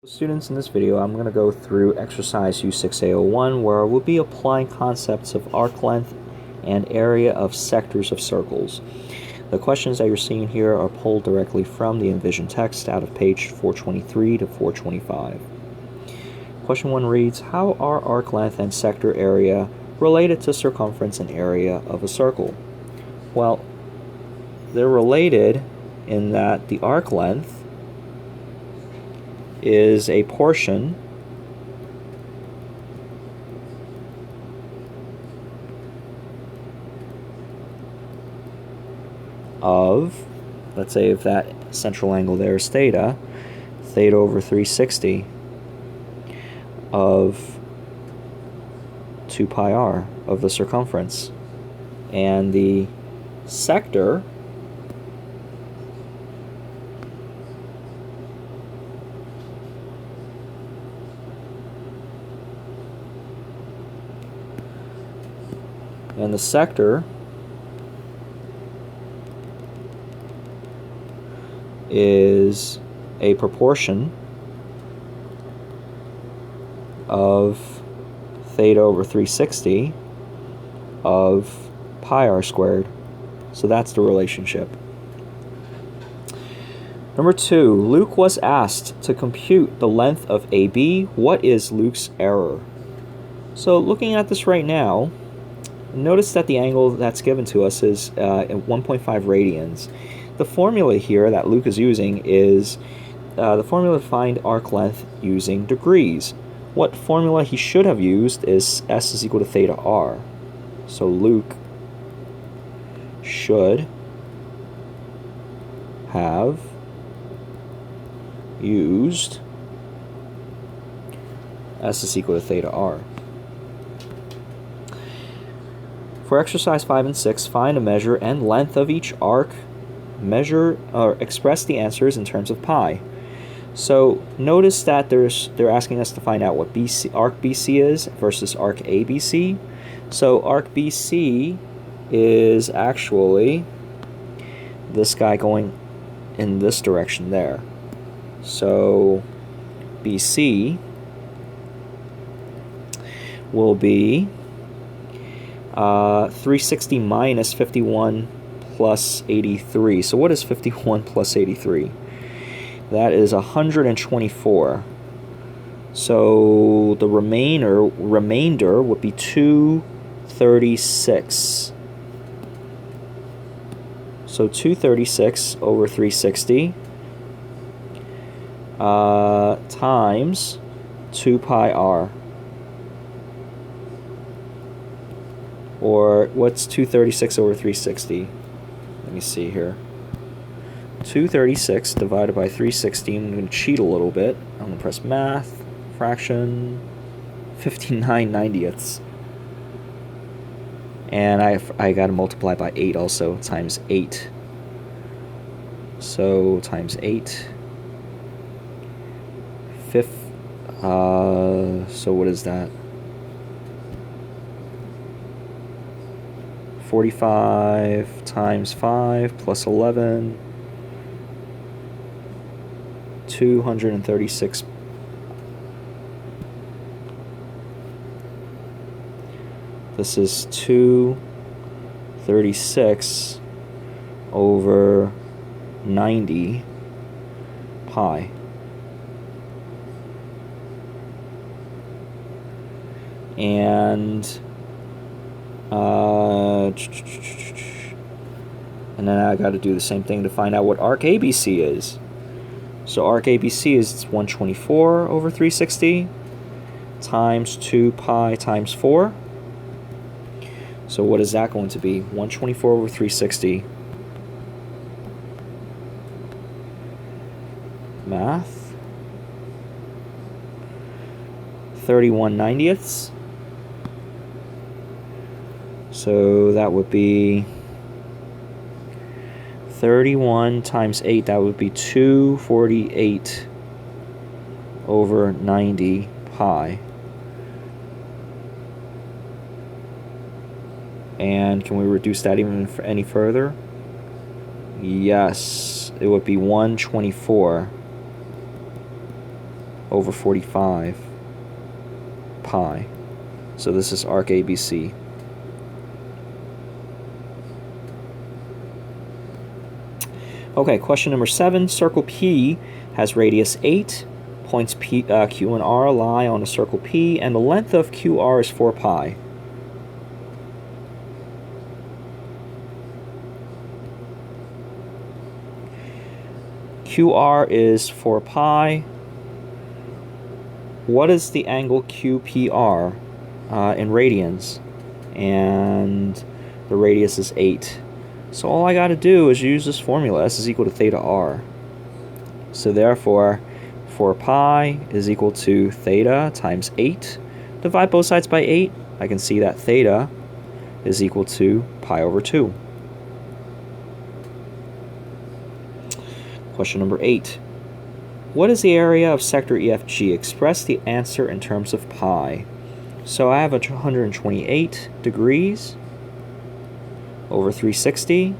Students, in this video I'm going to go through exercise U6A01 where we'll be applying concepts of arc length and area of sectors of circles. The questions that you're seeing here are pulled directly from the Envision text out of page 423 to 425. Question 1 reads, how are arc length and sector area related to circumference and area of a circle? Well, they're related in that the arc length is a portion of, let's say if that central angle there is theta over 360 of 2 pi r of the circumference, and the sector is a proportion of theta over 360 of pi r squared. So that's the relationship. Number 2, Luke was asked to compute the length of AB. What is Luke's error? So looking at this right now, notice that the angle that's given to us is 1.5 radians. The formula here that Luke is using is the formula to find arc length using degrees. What formula he should have used is S is equal to theta r. So Luke should have used S is equal to theta r. For exercise 5 and 6, find a measure and length of each arc. Measure or express the answers in terms of pi. So notice that they're asking us to find out what arc BC is versus arc ABC. So arc BC is actually this guy going in this direction there. So BC will be 360 minus 51 plus 83. So what is 51 plus 83? That is 124. So the remainder would be 236. So 236 over 360 times 2 pi r. Or what's 236 over 360? Let me see here. 236 divided by 360. I'm going to cheat a little bit. I'm going to press math, fraction, 59/90ths. And I got to multiply by 8 also, times 8. So times 8. So what is that? 45 times 5 plus 11, 236. This is 236 over 90 pi. And then I got to do the same thing to find out what arc ABC is. So arc ABC is 124 over 360 times 2 pi times 4. So what is that going to be? 124 over 360. Math. 31/90ths. So that would be 31 times 8. That would be 248 over 90 pi. And can we reduce that even any further? Yes, it would be 124 over 45 pi. So this is arc ABC. Okay, question number 7. Circle P has radius 8. Points Q and R lie on a circle P, and the length of QR is 4 pi. QR is 4 pi. What is the angle QPR in radians? And the radius is 8. So all I got to do is use this formula. S is equal to theta R. So therefore, 4 pi is equal to theta times 8. Divide both sides by 8. I can see that theta is equal to pi over 2. Question number 8. What is the area of sector EFG? Express the answer in terms of pi. So I have 128 degrees over 360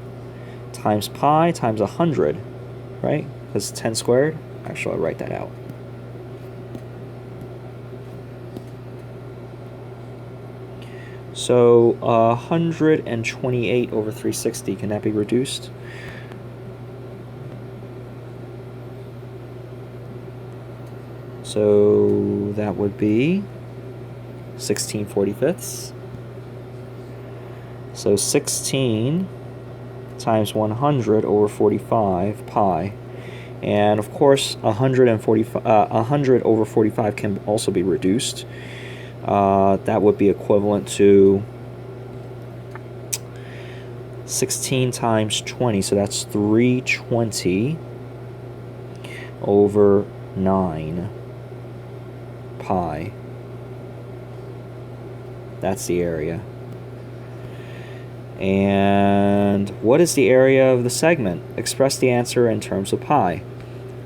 times pi times 100, right? That's 10 squared. Actually, I'll write that out. So 128 over 360, can that be reduced? So that would be 16/45. So 16 times 100 over 45 pi. And of course, 100 over 45 can also be reduced. That would be equivalent to 16 times 20, so that's 320 over 9 pi. That's the area. And what is the area of the segment? Express the answer in terms of pi.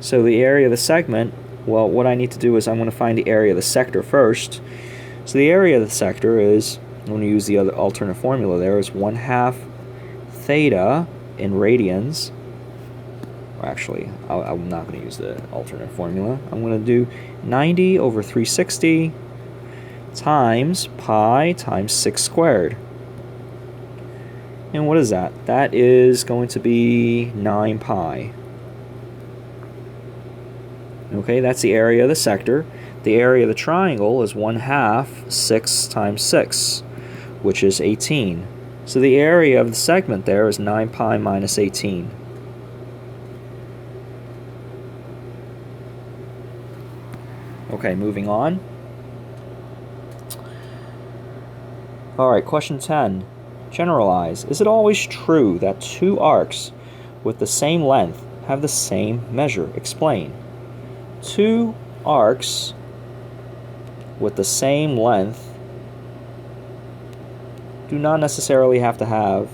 So the area of the segment, well, what I need to do is I'm going to find the area of the sector first. So the area of the sector is, I'm going to use the other alternate formula there, is 1/2 theta in radians. Or actually, I'm not going to use the alternate formula. I'm going to do 90 over 360 times pi times 6 squared. And what is that? That is going to be 9 pi. Okay, that's the area of the sector. The area of the triangle is 1/2 6 times 6, which is 18. So the area of the segment there is 9 pi minus 18. Okay, moving on. Alright, question 10. Generalize. Is it always true that two arcs with the same length have the same measure? Explain. Two arcs with the same length do not necessarily have to have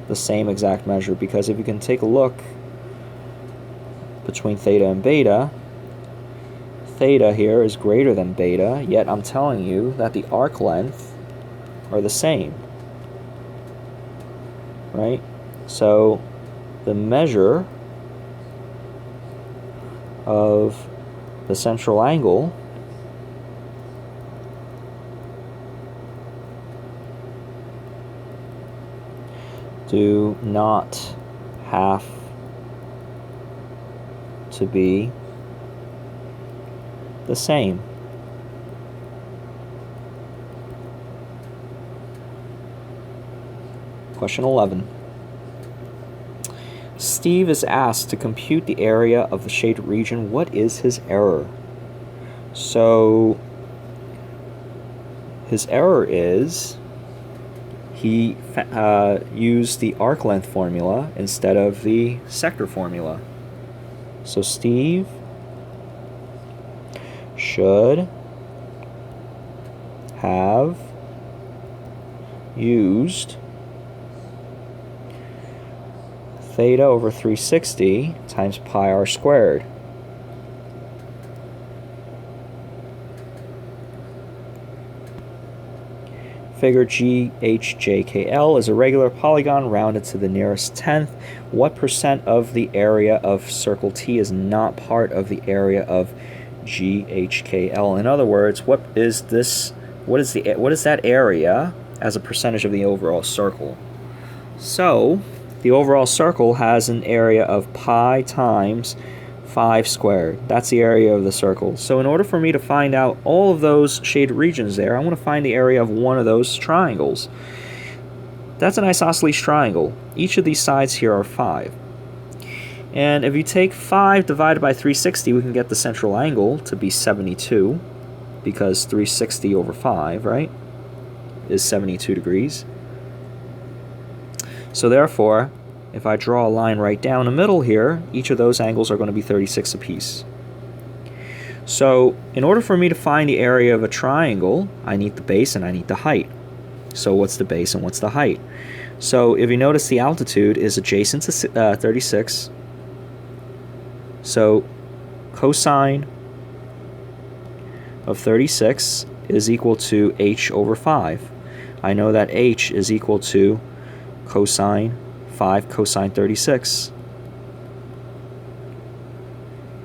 the same exact measure, because if you can take a look between theta and beta, theta here is greater than beta, yet I'm telling you that the arc length are the same, right? So the measure of the central angle do not have to be the same. Question 11. Steve is asked to compute the area of the shaded region. What is his error? So his error is he used the arc length formula instead of the sector formula. So Steve should have used theta over 360 times pi r squared. Figure GHJKL is a regular polygon rounded to the nearest tenth. What percent of the area of circle T is not part of the area of GHKL. In other words, what is that area as a percentage of the overall circle? So the overall circle has an area of pi times 5 squared. That's the area of the circle. So in order for me to find out all of those shaded regions there, I want to find the area of one of those triangles. That's an isosceles triangle. Each of these sides here are 5. And if you take 5 divided by 360, we can get the central angle to be 72, because 360 over 5, right, is 72 degrees. So therefore, if I draw a line right down the middle here, each of those angles are going to be 36 apiece. So in order for me to find the area of a triangle, I need the base and I need the height. So what's the base and what's the height? So if you notice, the altitude is adjacent to 36. So cosine of 36 is equal to h over 5. I know that h is equal to cosine 5 cosine 36.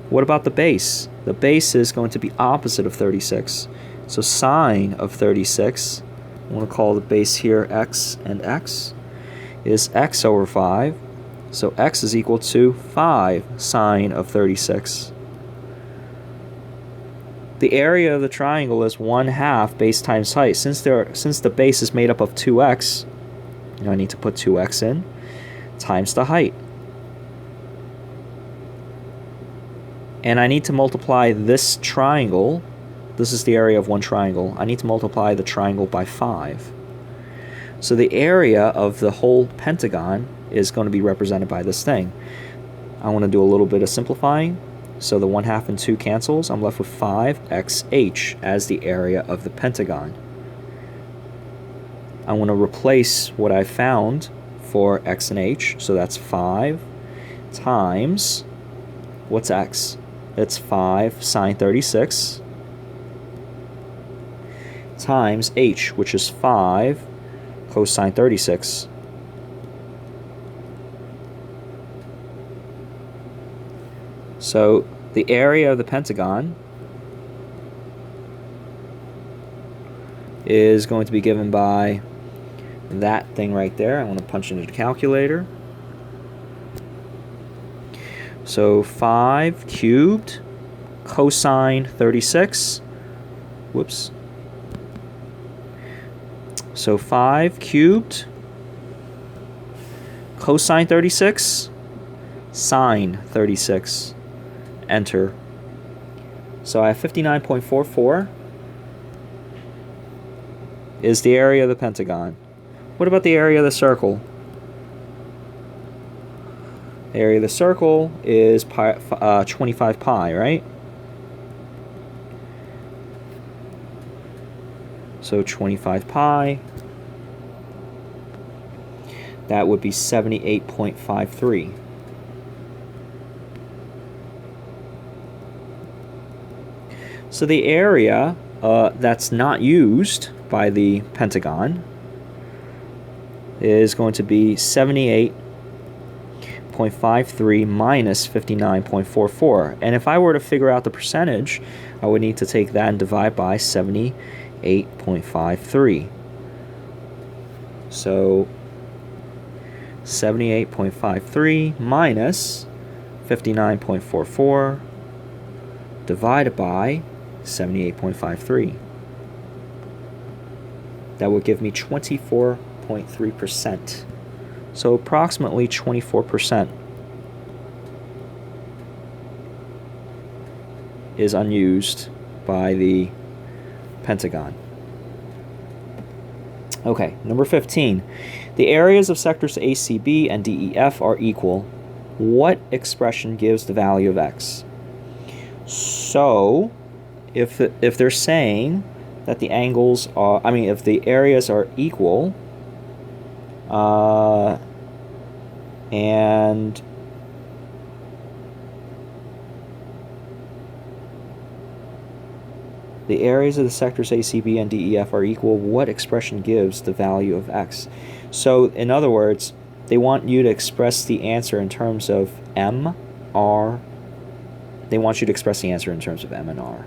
What about the base? The base is going to be opposite of 36. So sine of 36, I want to call the base here x and x, is x over 5. So x is equal to 5 sine of 36. The area of the triangle is 1/2 base times height. Since the base is made up of 2x, I need to put 2x in, times the height. And I need to multiply this triangle. This is the area of one triangle. I need to multiply the triangle by 5. So the area of the whole pentagon is going to be represented by this thing. I want to do a little bit of simplifying. So the 1/2 and 2 cancels. I'm left with 5xh as the area of the pentagon. I want to replace what I found for x and h. So that's 5 times, what's x? It's 5 sine 36 times h, which is 5 cosine 36. So the area of the pentagon is going to be given by that thing right there. I want to punch into the calculator. So 5 cubed cosine 36. Whoops. So 5 cubed cosine 36 sine 36. Enter. So I have 59.44 is the area of the pentagon. What about the area of the circle? The area of the circle is 25 pi, right? So 25 pi, that would be 78.53. So the area that's not used by the pentagon is going to be 78.53 minus 59.44. And if I were to figure out the percentage, I would need to take that and divide by 78.53. So 78.53 minus 59.44 divided by 78.53. That would give me 24.3%. So approximately 24% is unused by the pentagon. Okay, number 15. The areas of sectors ACB and DEF are equal. What expression gives the value of x? So, if they're saying that the angles are, if the areas are equal, and the areas of the sectors ACB and DEF are equal, what expression gives the value of x? So, in other words, they want you to express the answer in terms of M, R, they want you to express the answer in terms of m and r.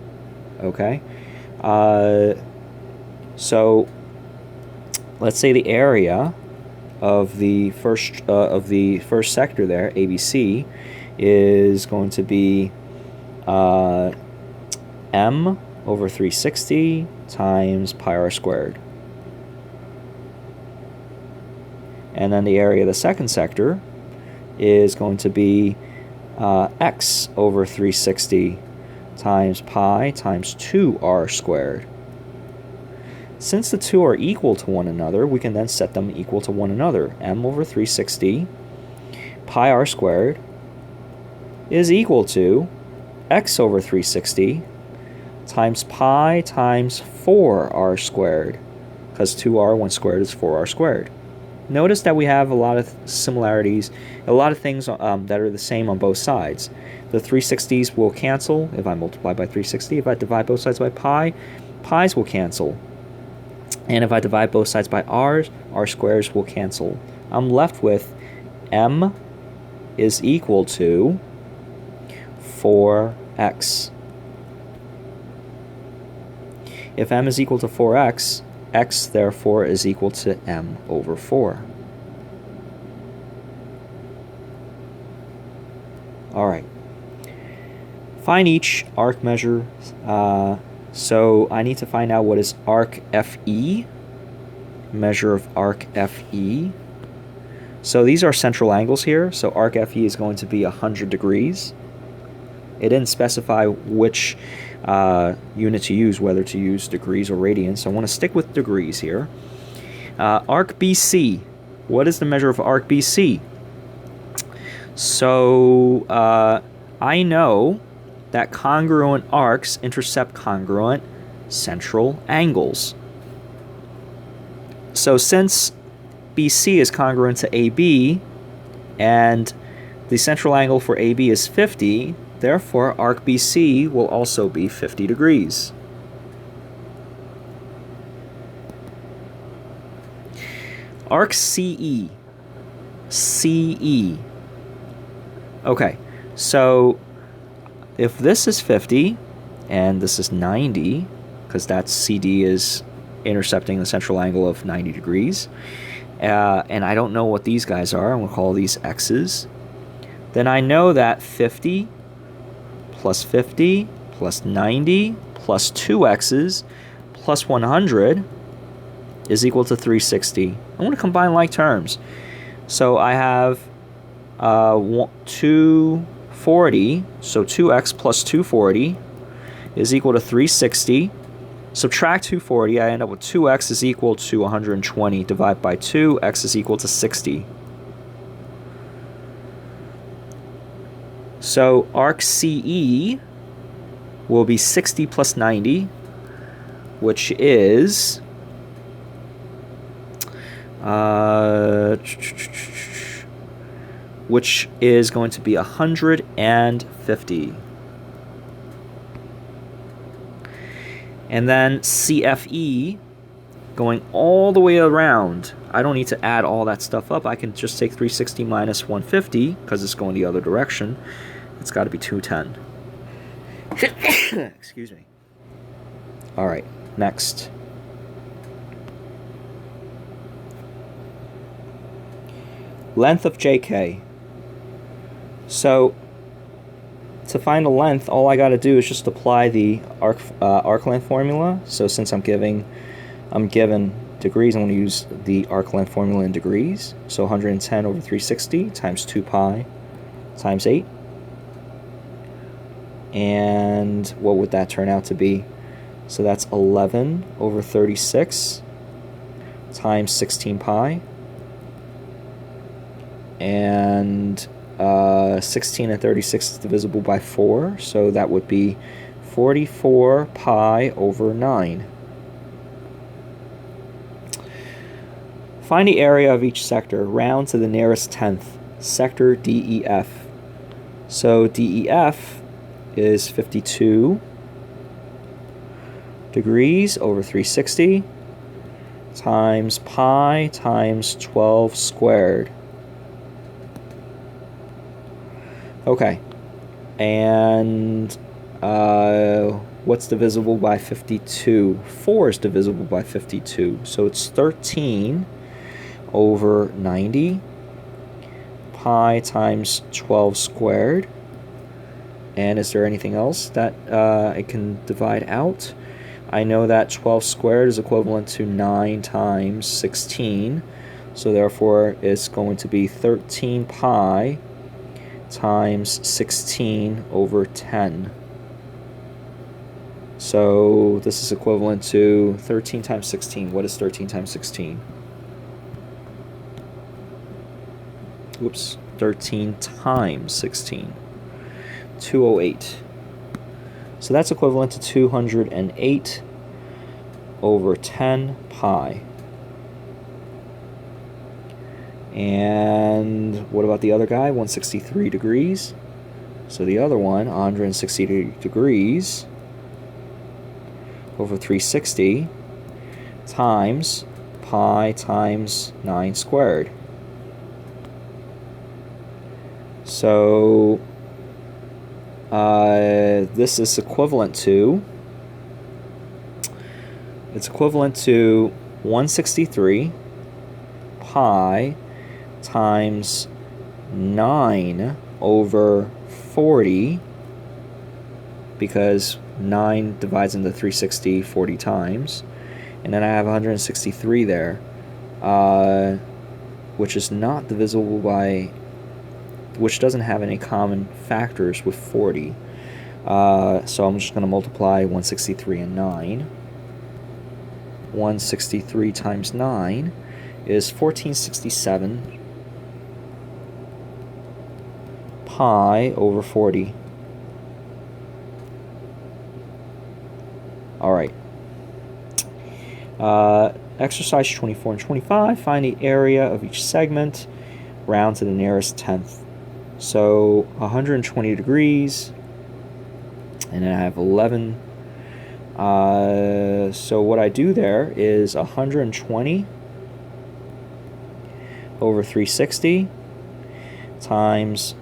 Okay? So let's say the area of the first sector there, ABC, is going to be m over 360 times pi r squared. And then the area of the second sector is going to be x over 360 times pi times 2r squared. Since the two are equal to one another, we can then set them equal to one another. M over 360 pi r squared is equal to x over 360 times pi times 4r squared, because 2r, 1 squared is 4r squared. Notice that we have a lot of similarities, a lot of things that are the same on both sides. The 360s will cancel if I multiply by 360. If I divide both sides by pi, pi's will cancel. And if I divide both sides by r squares will cancel. I'm left with m is equal to 4x. If m is equal to 4x, x therefore is equal to m over 4. Alright. Find each arc measure. So I need to find out what is arc FE, measure of arc FE. So these are central angles here. So arc FE is going to be 100 degrees. It didn't specify which unit to use, whether to use degrees or radians. So I want to stick with degrees here. Arc BC. What is the measure of arc BC? So I know that congruent arcs intercept congruent central angles. So since BC is congruent to AB and the central angle for AB is 50, therefore arc BC will also be 50 degrees. Arc CE. CE. Okay, so if this is 50 and this is 90, because that CD is intercepting the central angle of 90 degrees, and I don't know what these guys are, I'm going to call these X's, then I know that 50 plus 50 plus 90 plus 2 X's plus 100 is equal to 360. I want to combine like terms. So I have 240, so 2x plus 240 is equal to 360. Subtract 240, I end up with 2x is equal to 120. Divide by 2, x is equal to 60. So arc CE will be 60 plus 90, which is going to be 150. And then CFE, going all the way around, I don't need to add all that stuff up. I can just take 360 minus 150, because it's going the other direction. It's got to be 210. Excuse me. All right, next. Length of JK. So to find the length, all I got to do is just apply the arc length formula. So since I'm given degrees, I'm going to use the arc length formula in degrees. So 110 over 360 times 2 pi times 8. And what would that turn out to be? So that's 11 over 36 times 16 pi. And 16 and 36 is divisible by 4, so that would be 44 pi over 9. Find the area of each sector. Round to the nearest tenth. Sector DEF. So DEF is 52 degrees over 360 times pi times 12 squared. Okay, And what's divisible by 52? 4 is divisible by 52. So it's 13 over 90 pi times 12 squared. And is there anything else that it can divide out? I know that 12 squared is equivalent to 9 times 16. So therefore it's going to be 13 pi times 16 over 10. So this is equivalent to 13 times 16. What is 13 times 16? Whoops, 13 times 16. 208. So that's equivalent to 208 over 10 pi. And what about the other guy? 163 degrees. So the other one, 160 degrees over 360 times pi times 9 squared. So this is equivalent to, it's equivalent to 163 pi times 9 over 40, because 9 divides into 360 40 times, and then I have 163 there, which is not divisible by, which doesn't have any common factors with 40. So I'm just going to multiply 163 and 9. 163 times 9 is 1467 pi over 40. Alright. Exercise 24 and 25. Find the area of each segment, round to the nearest tenth. So 120 degrees, and then I have 11. So what I do there is 120 over 360 times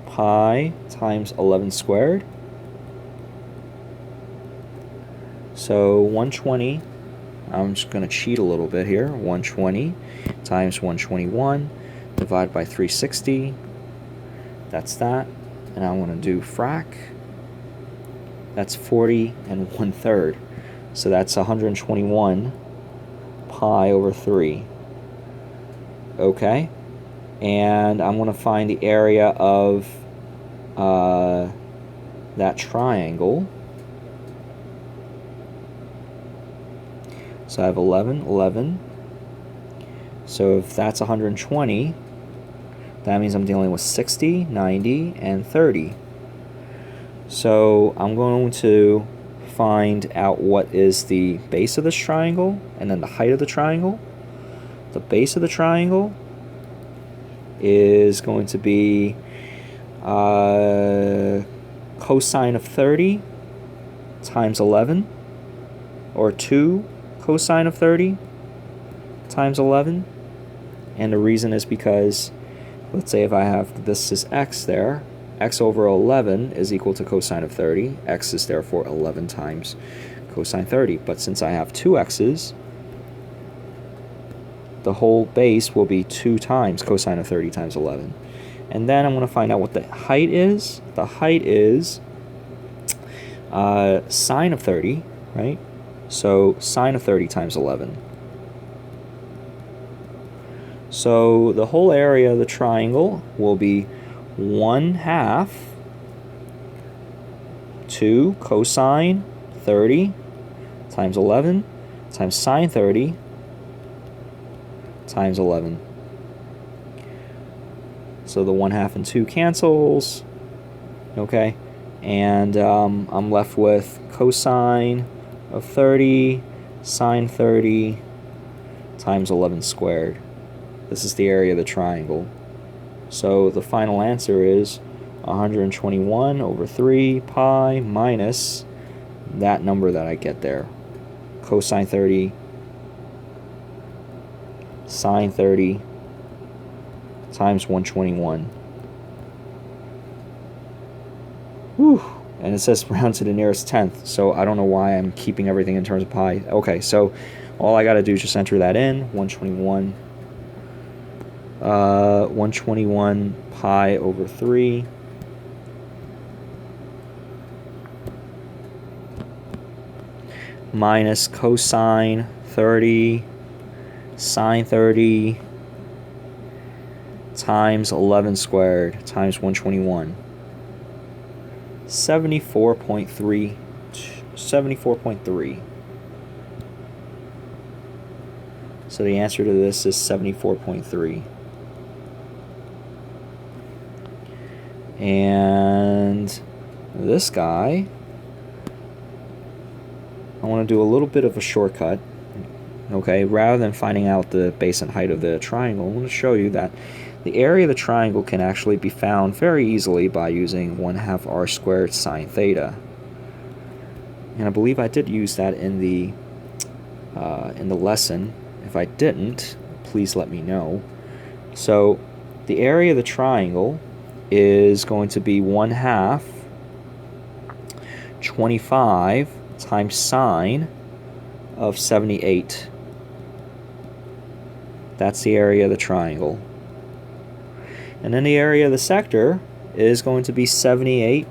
pi times 11 squared. So 120, I'm just going to cheat a little bit here, 120 times 121 divided by 360, that's that, and I want to do frac, that's 40 and 1/3, so that's 121 pi over 3, okay, and I'm going to find the area of that triangle. So I have 11, 11. So if that's 120, that means I'm dealing with 60, 90, and 30. So I'm going to find out what is the base of this triangle and then the height of the triangle. The base of the triangle is going to be cosine of 30 times 11, or 2 cosine of 30 times 11. And the reason is because, let's say if I have this is x there, x over 11 is equal to cosine of 30. X is therefore 11 times cosine 30. But since I have two x's, the whole base will be 2 times cosine of 30 times 11. And then I'm going to find out what the height is. The height is sine of 30, right? So sine of 30 times 11. So the whole area of the triangle will be 1/2 2 cosine 30 times 11 times sine 30 times 11. So the 1/2 and 2 cancels, okay, and I'm left with cosine of 30 sine 30 times 11 squared. This is the area of the triangle. So the final answer is 121 over 3 pi minus that number that I get there, cosine 30 sine 30 times 121. Whew. And it says round to the nearest tenth, so I don't know why I'm keeping everything in terms of pi. Okay, so all I got to do is just enter that in, 121. 121 pi over 3 minus cosine 30 sine 30 times 11 squared times 121. 74.3. 74.3. So the answer to this is 74.3. And this guy, I want to do a little bit of a shortcut. Okay, rather than finding out the base and height of the triangle, I'm going to show you that the area of the triangle can actually be found very easily by using 1/2 r squared sine theta. And I believe I did use that in the lesson. If I didn't, please let me know. So the area of the triangle is going to be 1/2 25 times sine of 78. That's the area of the triangle. And then the area of the sector is going to be 78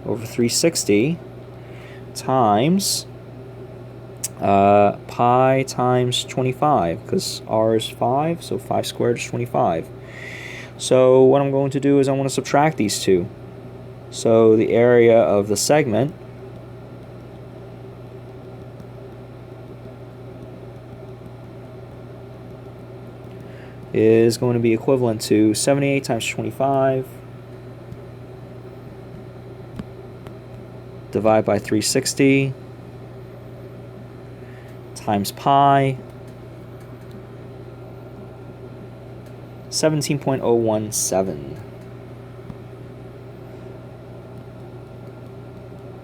over 360 times pi times 25, because r is 5, so 5 squared is 25. So what I'm going to do is I want to subtract these two. So the area of the segment is going to be equivalent to 78 times 25 divided by 360 times pi, 17.017,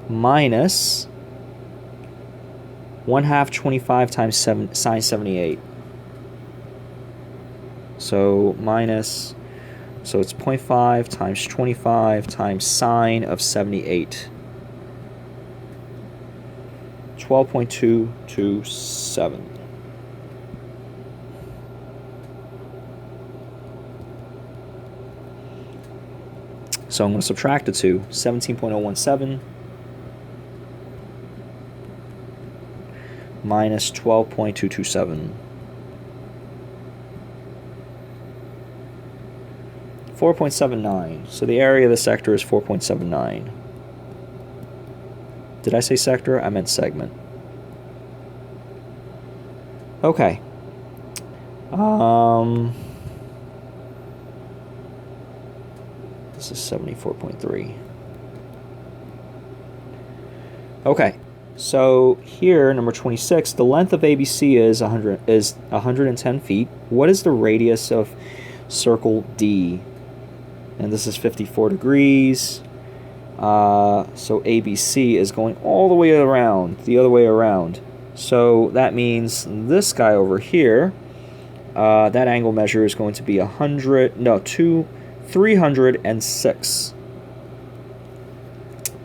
minus 1/2 25 times sine 78. So minus, so it's 0.5 times 25 times sine of 78. 12.227. So I'm going to subtract the two. 17.017 minus 12.227. 4.79. So the area of the sector is 4.79. Did I say sector? I meant segment. Okay. This is 74.3. Okay. So here, number 26, the length of ABC is 110 feet. What is the radius of circle D? And this is 54 degrees. So ABC is going all the way around, the other way around. So that means this guy over here, that angle measure is going to be 306.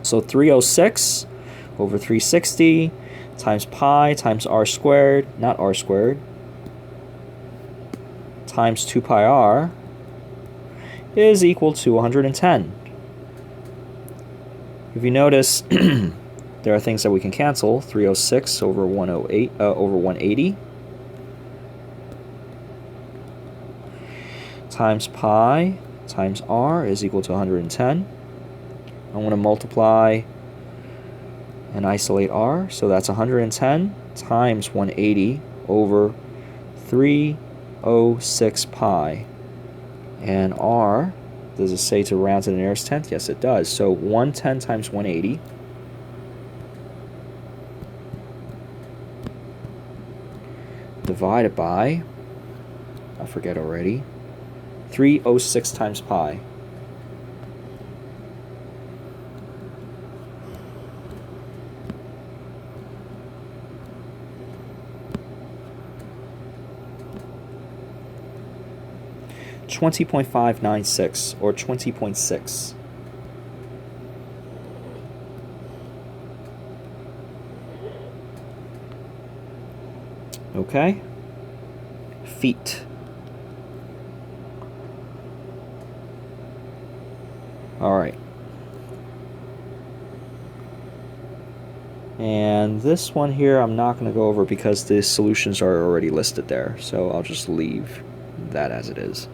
So 306 over 360 times pi times r squared, not r squared, times 2 pi r is equal to 110. If you notice, there are things that we can cancel. 306 over 108 over 180 times pi times r is equal to 110. I want to multiply and isolate r, so that's 110 times 180 over 306 pi. And r, does it say to round to the nearest tenth? Yes, it does. So 110 times 180 divided by, I forget already, 306 times pi. $20.596 or 20.6. Okay? Feet. Alright. And this one here I'm not going to go over because the solutions are already listed there, so I'll just leave that as it is.